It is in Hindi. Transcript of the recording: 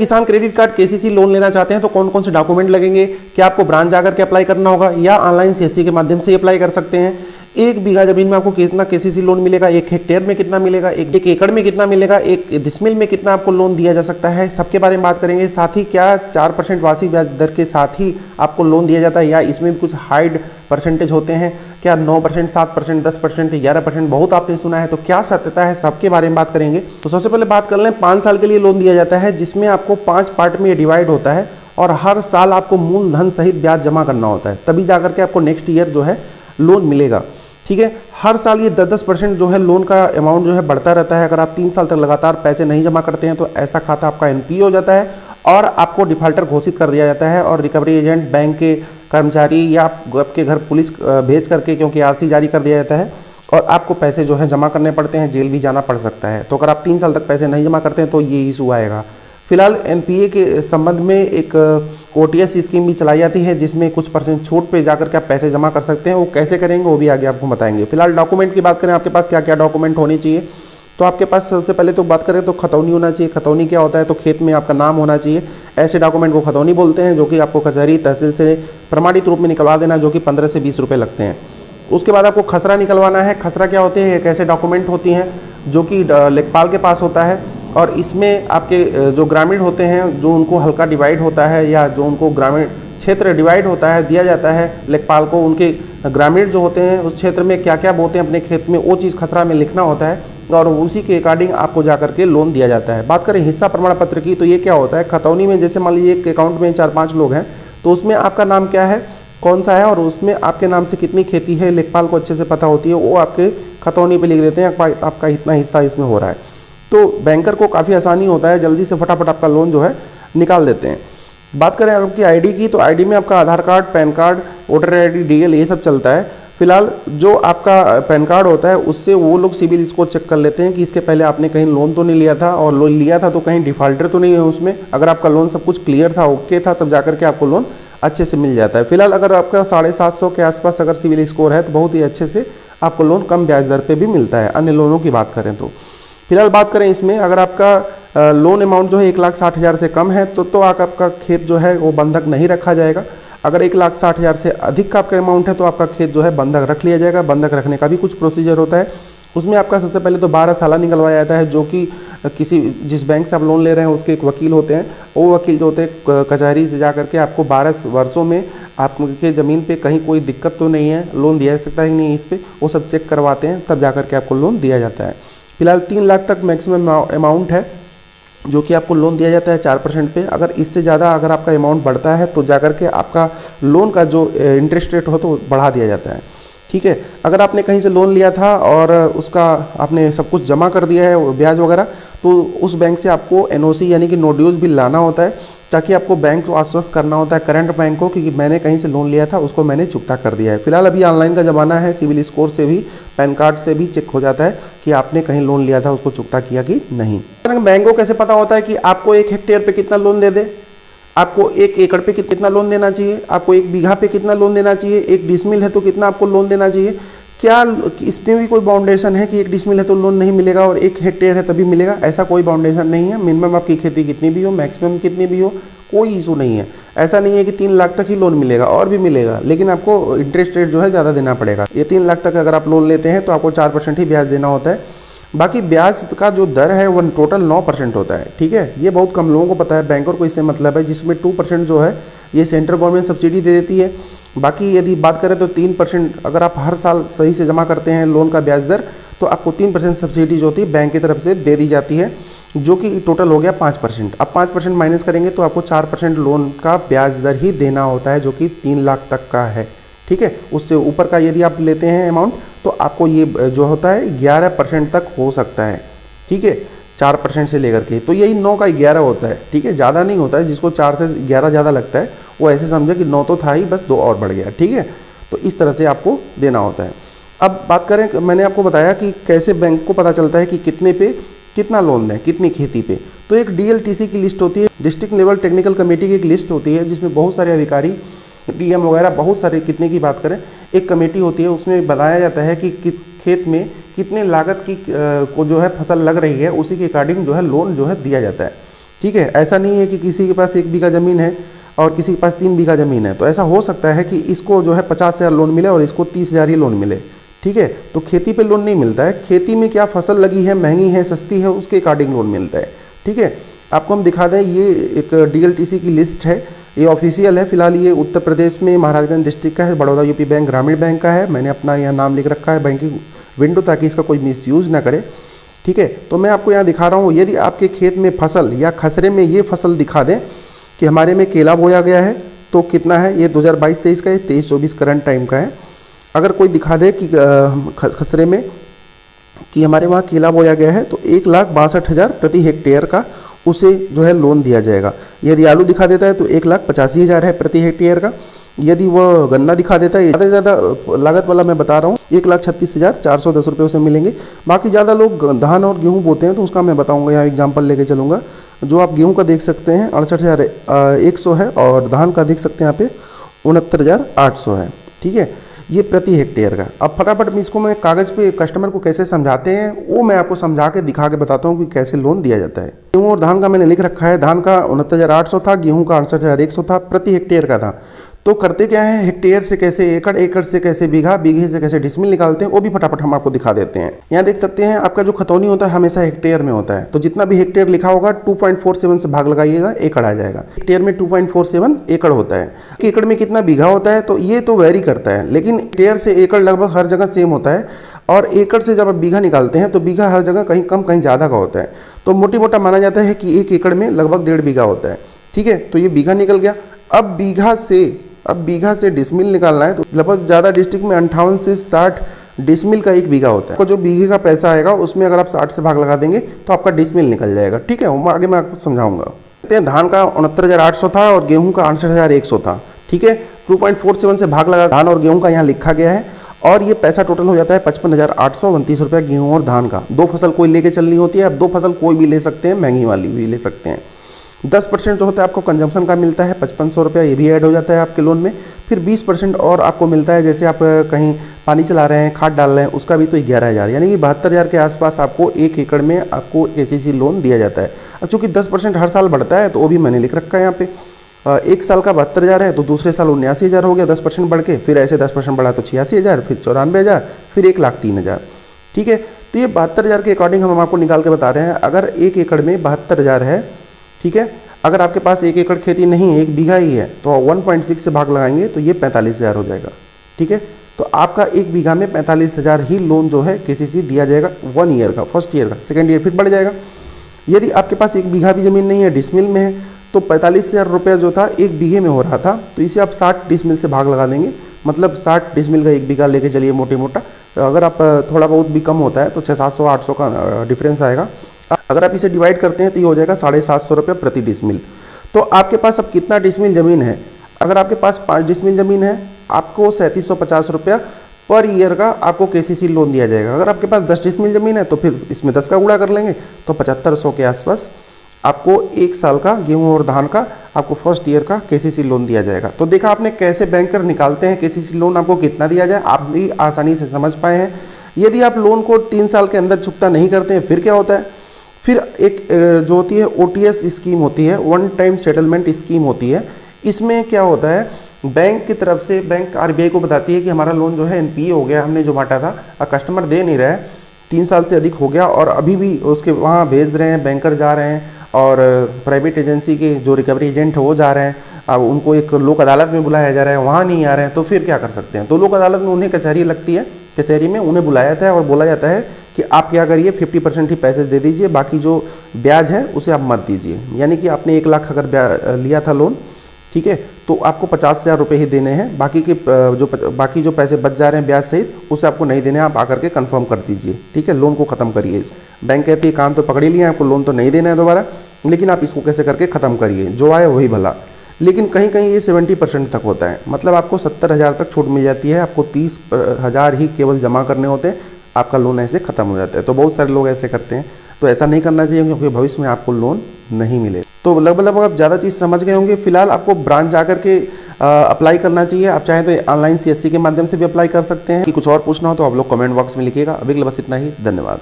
किसान क्रेडिट कार्ड केसीसी लोन लेना चाहते हैं तो कौन कौन से डॉक्यूमेंट लगेंगे, क्या आपको ब्रांच जाकर के अप्लाई करना होगा या ऑनलाइन सीएससी के माध्यम से अप्लाई कर सकते हैं, 1 बीघा जमीन में आपको कितना केसीसी लोन मिलेगा, 1 हेक्टेयर में कितना मिलेगा, 1 एकड़ में कितना मिलेगा, 1 डिसमिल में कितना आपको लोन दिया जा सकता है, सबके बारे में बात करेंगे। साथ ही क्या 4% वार्षिक ब्याज दर के साथ ही आपको लोन दिया जाता है या इसमें भी कुछ हाइड परसेंटेज होते हैं, क्या 9%, 7%, 10%, 11%, बहुत आपने सुना है, तो क्या सत्यता है, सबके बारे में बात करेंगे। तो सबसे पहले बात कर लें, 5 साल के लिए लोन दिया जाता है जिसमें आपको 5 पार्ट में डिवाइड होता है और हर साल आपको मूलधन सहित ब्याज जमा करना होता है, तभी जाकर के आपको नेक्स्ट ईयर जो है लोन मिलेगा। ठीक है, हर साल ये 10% जो है लोन का अमाउंट जो है बढ़ता रहता है। अगर आप 3 साल तक लगातार पैसे नहीं जमा करते हैं तो ऐसा खाता आपका एनपीए हो जाता है और आपको डिफॉल्टर घोषित कर दिया जाता है और रिकवरी एजेंट, बैंक के कर्मचारी या आपके घर पुलिस भेज करके, क्योंकि आरसी जारी कर दिया जाता है और आपको पैसे जो है जमा करने पड़ते हैं, जेल भी जाना पड़ सकता है। तो अगर आप 3 साल तक पैसे नहीं जमा करते हैं तो ये इशू आएगा। फिलहाल एनपीए के संबंध में एक ओटीएस स्कीम भी चलाई जाती है जिसमें कुछ % छूट पे जाकर के आप पैसे जमा कर सकते हैं। वो कैसे करेंगे वो भी आगे आपको बताएंगे। फिलहाल डॉक्यूमेंट की बात करें, आपके पास क्या क्या डॉक्यूमेंट होने चाहिए, तो आपके पास सबसे पहले तो बात करें तो खतौनी होना चाहिए। खतौनी क्या होता है, तो खेत में आपका नाम होना चाहिए। ऐसे डॉक्यूमेंट को खतौनी बोलते हैं, जो कि आपको कचहरी तहसील से प्रमाणित रूप में निकलवा देना, जो कि 15 से 20 रुपये लगते हैं। उसके बाद आपको खसरा निकलवाना है। खसरा क्या होते हैं, एक ऐसे डॉक्यूमेंट होती हैं जो कि लेखपाल के पास होता है और इसमें आपके जो ग्रामीण होते हैं, जो उनको हल्का डिवाइड होता है या जो उनको ग्रामीण क्षेत्र डिवाइड होता है, दिया जाता है लेखपाल को, उनके ग्रामीण जो होते हैं उस क्षेत्र में क्या क्या बोते हैं अपने खेत में, वो चीज़ खसरा में लिखना होता है और उसी के अकॉर्डिंग आपको जाकर के लोन दिया जाता है। बात करें हिस्सा प्रमाण पत्र की, तो ये क्या होता है, खतौनी में जैसे मान लीजिए एक अकाउंट में 4-5 लोग हैं, तो उसमें आपका नाम क्या है, कौन सा है और उसमें आपके नाम से कितनी खेती है, लेखपाल को अच्छे से पता होती है, वो आपके खतौनी पे लिख देते हैं आपका इतना हिस्सा इसमें हो रहा है। तो बैंकर को काफ़ी आसानी होता है, जल्दी से फटाफट आपका लोन जो है निकाल देते हैं। बात करें आपकी आईडी की, तो आईडी में आपका Aadhaar card, PAN card, voter ID, DL, ये सब चलता है। फिलहाल जो आपका पैन कार्ड होता है उससे वो लोग सिविल स्कोर चेक कर लेते हैं कि इसके पहले आपने कहीं लोन तो नहीं लिया था, और लोन लिया था तो कहीं डिफॉल्टर तो नहीं है उसमें। अगर आपका लोन सब कुछ क्लियर था, ओके था, तब जाकर के आपको लोन अच्छे से मिल जाता है। फिलहाल अगर आपका 750 के आसपास अगर सिविल स्कोर है तो बहुत ही अच्छे से आपको लोन कम ब्याज दर पे भी मिलता है, अन्य लोनों की बात करें तो। फिलहाल बात करें इसमें, अगर आपका लोन अमाउंट जो है 1,60,000 से कम है तो आपका खेत जो है वो बंधक नहीं रखा जाएगा। अगर 1,60,000 से अधिक का आपका अमाउंट है तो आपका खेत जो है बंधक रख लिया जाएगा। बंधक रखने का भी कुछ प्रोसीजर होता है। उसमें आपका सबसे पहले तो 12 साल निकलवाया जाता है, जो कि जिस बैंक से आप लोन ले रहे हैं उसके एक वकील होते हैं, वो वकील जो होते हैं कचहरी से जाकर के आपको 12 वर्षों में आपके ज़मीन पे कहीं कोई दिक्कत तो नहीं है, लोन दिया जा सकता है कि नहीं, इस पर वो सब चेक करवाते हैं, तब जाकर के आपको लोन दिया जाता है। फिलहाल 3 लाख तक मैक्सिमम अमाउंट है जो कि आपको लोन दिया जाता है 4% पे। अगर इससे ज़्यादा अगर आपका अमाउंट बढ़ता है तो जाकर के आपका लोन का जो इंटरेस्ट रेट हो तो बढ़ा दिया जाता है। ठीक है, अगर आपने कहीं से लोन लिया था और उसका आपने सब कुछ जमा कर दिया है ब्याज वगैरह, तो उस बैंक से आपको एनओसी यानी कि नो ड्यूज भी लाना होता है, ताकि आपको बैंक को आश्वस्त करना होता है, करंट बैंक को, क्योंकि मैंने कहीं से लोन लिया था उसको मैंने चुकता कर दिया है। फिलहाल अभी ऑनलाइन का ज़माना है, सिविल स्कोर से भी, पैन कार्ड से भी चेक हो जाता है कि आपने कहीं लोन लिया था उसको चुकता किया कि नहीं। बैंक को कैसे पता होता है कि आपको 1 हेक्टेयर पे कितना लोन दे दे, आपको 1 एकड़ पे कितना लोन देना चाहिए, आपको 1 बीघा पे कितना लोन देना चाहिए, 1 डिसमिल है तो कितना आपको लोन देना चाहिए, क्या इसमें भी कोई बाउंडेशन है कि 1 डिसमिल है तो लोन नहीं मिलेगा और 1 हेक्टेयर है तभी मिलेगा? ऐसा कोई बाउंडेशन नहीं है। मिनिमम आपकी खेती कितनी भी हो, मैक्सिमम कितनी भी हो, कोई इशू नहीं है। ऐसा नहीं है कि 3 लाख तक ही लोन मिलेगा, और भी मिलेगा, लेकिन आपको इंटरेस्ट रेट जो है ज़्यादा देना पड़ेगा। ये 3 लाख तक अगर आप लोन लेते हैं तो आपको 4% ही ब्याज देना होता है। बाकी ब्याज का जो दर है वो टोटल 9% होता है। ठीक है, ये बहुत कम लोगों को पता है। बैंकर को इससे मतलब है, जिसमें 2% जो है ये सेंट्रल गवर्नमेंट सब्सिडी दे देती है। बाकी यदि बात करें तो 3% अगर आप हर साल सही से जमा करते हैं लोन का ब्याज दर, तो आपको 3% सब्सिडी जो होती है बैंक की तरफ से दे दी जाती है, जो कि टोटल हो गया 5%। अब 5% माइनस करेंगे तो आपको 4% लोन का ब्याज दर ही देना होता है, जो कि 3 लाख तक का है। ठीक है, उससे ऊपर का यदि आप लेते हैं अमाउंट तो आपको ये जो होता है 11% तक हो सकता है। ठीक है, 4% से लेकर के, तो यही 9 का 11 होता है। ठीक है, ज़्यादा नहीं होता है। जिसको 4 से 11 ज़्यादा लगता है वो ऐसे समझे कि 9 तो था ही, बस 2 और बढ़ गया। ठीक है, तो इस तरह से आपको देना होता है। अब बात करें, मैंने आपको बताया कि कैसे बैंक को पता चलता है कि कितने पे कितना लोन दें, कितनी खेती पे। तो एक डीएलटीसी की लिस्ट होती है, डिस्ट्रिक्ट लेवल टेक्निकल कमेटी की एक लिस्ट होती है, जिसमें बहुत सारे अधिकारी, डीएम वगैरह, बहुत सारे, कितने की बात करें, एक कमेटी होती है। उसमें बताया जाता है कि खेत में कितने लागत की को जो है फसल लग रही है, उसी के अकॉर्डिंग जो है लोन जो है दिया जाता है। ठीक है, ऐसा नहीं है कि किसी के पास 1 बीघा ज़मीन है और किसी के पास 3 बीघा ज़मीन है, तो ऐसा हो सकता है कि इसको जो है 50,000 लोन मिले और इसको 30,000 ही लोन मिले। ठीक है, तो खेती पे लोन नहीं मिलता है, खेती में क्या फसल लगी है, महंगी है, सस्ती है, उसके अकॉर्डिंग लोन मिलता है। ठीक है, आपको हम दिखा दें, ये एक DLTC की लिस्ट है, ये ऑफिशियल है। फिलहाल ये उत्तर प्रदेश में महाराजगंज डिस्ट्रिक्ट का है, बड़ौदा यूपी बैंक ग्रामीण बैंक का है। मैंने अपना यहाँ नाम लिख रखा है बैंकिंग विंडो, ताकि इसका कोई मिसयूज़ ना करे। ठीक है, तो मैं आपको यहाँ दिखा रहा हूँ, यदि आपके खेत में फसल या खसरे में ये फसल दिखा दें कि हमारे में केला बोया गया है, तो कितना है, ये 2022-23 का है, 23-24 करंट टाइम का है। अगर कोई दिखा दे कि खसरे में कि हमारे वहाँ केला बोया गया है, तो 1,62,000 प्रति हेक्टेयर का उसे जो है लोन दिया जाएगा। यदि आलू दिखा देता है तो 1,85,000 है प्रति हेक्टेयर का। यदि वह गन्ना दिखा देता है, ज़्यादा से ज़्यादा लागत वाला मैं बता रहा हूँ, 1,36,410 रुपये उसे मिलेंगे। बाकी ज़्यादा लोग धान और गेहूँ बोते हैं, तो उसका मैं बताऊँगा, यहाँ एग्जाम्पल लेके चलूँगा। जो आप गेहूँ का देख सकते हैं 68,100 है, और धान का देख सकते हैं यहाँ पे 69,800 है। ठीक है, ये प्रति हेक्टेयर का। अब फटाफट मैं इसको मैं कागज़ पे कस्टमर को कैसे समझाते हैं, वो मैं आपको समझा के दिखा के बताता हूँ कि कैसे लोन दिया जाता है। गेहूँ और धान का मैंने लिख रखा है, धान का 69,800 था, गेहूँ का 68,100 था, प्रति हेक्टेयर का था। तो करते क्या है, हेक्टेयर से कैसे एकड़, एकड़ से कैसे बीघा, बीघे से कैसे डिसमिल निकालते हैं, वो भी फटाफट हम आपको दिखा देते हैं। यहाँ देख सकते हैं, आपका जो खतौनी होता है हमेशा हेक्टेयर में होता है, तो जितना भी हेक्टेयर लिखा होगा 2.47 से भाग लगाइएगा, एकड़ आ जाएगा। हेक्टेयर में 2.47 एकड़ होता है। एकड़ में कितना बीघा होता है, तो ये तो वेरी करता है, लेकिन हेक्टेयर से एकड़ लगभग हर जगह सेम होता है। और एकड़ से जब आप बीघा निकालते हैं तो बीघा हर जगह कहीं कम कहीं ज़्यादा का होता है। तो मोटी मोटा माना जाता है कि 1 एकड़ में लगभग 1.5 बीघा होता है। ठीक है, तो ये बीघा निकल गया। अब बीघा से डिसमिल निकालना है, तो लगभग ज़्यादा डिस्ट्रिक्ट में 58 से 60 डिसमिल का 1 बीघा होता है। तो जो बीघे का पैसा आएगा उसमें अगर आप 60 से भाग लगा देंगे तो आपका डिसमिल निकल जाएगा। ठीक है, आगे मैं आपको समझाऊंगा। धान का 69,800 था और गेहूं का 68,100 था। ठीक है, 2.47 से भाग लगा धान और गेहूं का यहाँ लिखा गया है, और ये पैसा टोटल हो जाता है 55,829 रुपये गेहूँ और धान का। 2 फसल कोई लेके चलनी होती है, अब 2 फसल कोई भी ले सकते हैं, महंगी वाली भी ले सकते हैं। 10% जो होता है आपको कंजम्पशन का मिलता है 5500 रुपया, ये भी ऐड हो जाता है आपके लोन में। फिर 20% और आपको मिलता है, जैसे आप कहीं पानी चला रहे हैं, खाद डाल रहे हैं, उसका भी तो 11,000, यानी कि 72,000 के आसपास आपको 1 एकड़ में आपको KCC लोन दिया जाता है। अब चूँकि 10% हर साल बढ़ता है, तो वो भी मैंने लिख रखा है यहाँ पे। 1 साल का 72,000 है, तो दूसरे साल 79,000 हो गया, 10% बढ़ के। फिर ऐसे 10% बढ़ा तो 86,000, फिर 94,000, फिर 1,03,000। ठीक है, तो ये 72,000 के अकॉर्डिंग हम आपको निकाल के बता रहे हैं। अगर 1 एकड़ में 72,000 है, ठीक है, अगर आपके पास 1 एकड़ खेती नहीं है, 1 बीघा ही है, तो 1.6 से भाग लगाएंगे तो ये 45,000 हो जाएगा। ठीक है, तो आपका 1 बीघा में 45,000 ही लोन जो है KCC दिया जाएगा 1 ईयर का, फर्स्ट ईयर का। सेकेंड ईयर फिर बढ़ जाएगा। यदि आपके पास 1 बीघा भी ज़मीन नहीं है, डिसमिल में है, तो 45,000 रुपया जो था 1 बीघे में हो रहा था, तो इसे आप 60 डिसमिल से भाग लगा देंगे, मतलब 60 डिसमिल का 1 बीघा लेके चलिए मोटे मोटा। अगर आप थोड़ा बहुत भी कम होता है तो 600-700-800 का डिफरेंस आएगा। अगर आप इसे डिवाइड करते हैं तो ये हो जाएगा 750 रुपये प्रति डिसमिल। तो आपके पास अब कितना डिसमिल ज़मीन है? अगर आपके पास 5 डिसमिल ज़मीन है, आपको 3750 रुपया पर ईयर का आपको KCC लोन दिया जाएगा। अगर आपके पास 10 डिसमिल ज़मीन है तो फिर इसमें 10 का गुणा कर लेंगे, तो 7500 के आसपास आपको 1 साल का गेहूं और धान का आपको फर्स्ट ईयर का KCC लोन दिया जाएगा। तो देखा आपने कैसे बैंकर निकालते हैं KCC लोन, आपको कितना दिया जाए, आप भी आसानी से समझ पाए हैं। यदि आप लोन को 3 साल के अंदर चुकता नहीं करते हैं, फिर क्या होता है? फिर एक जो होती है OTS स्कीम होती है, वन टाइम सेटलमेंट स्कीम होती है। इसमें क्या होता है, बैंक की तरफ से बैंक RBI को बताती है कि हमारा लोन जो है NPA हो गया, हमने जो बांटा था कस्टमर दे नहीं रहा है, 3 साल से अधिक हो गया, और अभी भी उसके वहाँ भेज रहे हैं, बैंकर जा रहे हैं और प्राइवेट एजेंसी के जो रिकवरी एजेंट है वो जा रहे हैं, अब उनको एक लोक अदालत में बुलाया जा रहा है, वहाँ नहीं आ रहे हैं, तो फिर क्या कर सकते हैं? तो लोक अदालत में उन्हें कचहरी लगती है, कचहरी में उन्हें बुलाया जाता है और बोला जाता है कि आप क्या करिए, 50% ही पैसे दे दीजिए, बाकी जो ब्याज है उसे आप मत दीजिए। यानी कि आपने 1 लाख अगर लिया था लोन, ठीक है, तो आपको 50,000 रुपये ही देने हैं, बाकी जो पैसे बच जा रहे हैं ब्याज सहित, उसे आपको नहीं देने हैं, आप आकर के कंफर्म कर दीजिए। ठीक है, लोन को ख़त्म करिए। बैंक कहती है काम तो पकड़ ही लिया, आपको लोन तो नहीं देना है दोबारा, लेकिन आप इसको कैसे करके ख़त्म करिए, जो आए वही भला। लेकिन कहीं कहीं ये 70% तक होता है, मतलब आपको 70,000 तक छूट मिल जाती है, आपको 30,000 ही केवल जमा करने होते हैं, आपका लोन ऐसे ख़त्म हो जाता है। तो बहुत सारे लोग ऐसे करते हैं, तो ऐसा नहीं करना चाहिए, क्योंकि भविष्य में आपको लोन नहीं मिले। तो लगभग आप ज़्यादा चीज़ समझ गए होंगे। फिलहाल आपको ब्रांच जाकर के अप्लाई करना चाहिए। आप चाहें तो ऑनलाइन CSC के माध्यम से भी अप्लाई कर सकते हैं। कि कुछ और पूछना हो तो आप लोग कमेंट बॉक्स में लिखिएगा। अभी के लिए बस इतना ही, धन्यवाद।